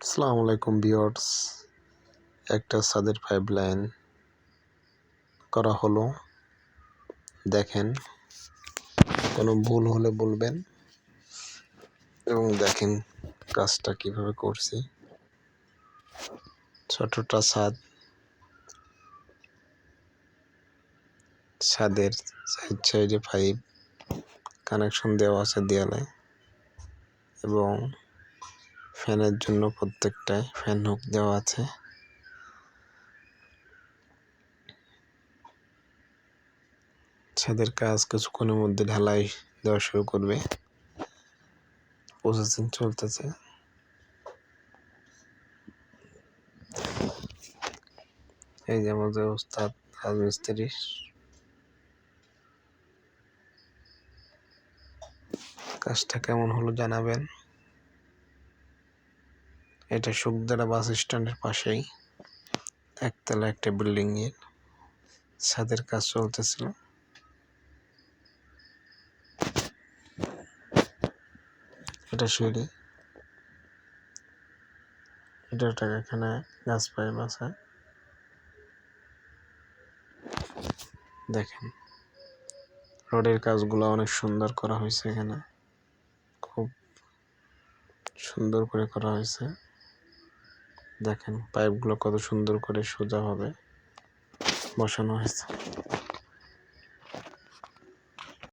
আসসালামু আলাইকুম ভিউয়ার্স। একটা ছাদের পাইপলাইন করা হলো, দেখেন। কোনো ভুল হলে বলবেন এবং দেখেন কাজটা কিভাবে করছি। ছোটটা ছাদের সাইডে পাইপ কানেকশন দেওয়া আছে দেয়ালে, এবং ফ্যানের জন্য প্রত্যেকটায় ফ্যান হুক দেওয়া আছে। ছাদের কাজ কিছুক্ষণের মধ্যে ঢালাই দেওয়া শুরু করবে, প্রসেসিং চলতেছে। এই যে আমাদের ওস্তাদ রাজমিস্ত্রি। কাজটা কেমন হলো জানাবেন। এটা সুখদারা বাস স্ট্যান্ডের পাশেই একতলা একটা বিল্ডিং এর ছাদের কাজ চলতেছিল। এটা সিঁড়ি, এখানে গাছ পাইপ আছে, দেখেন। রোডের কাজগুলো অনেক সুন্দর করা হয়েছে, এখানে খুব সুন্দর করে করা হয়েছে। দেখেন পাইপগুলো কত সুন্দর করে সোজাভাবে বসানো হয়েছে।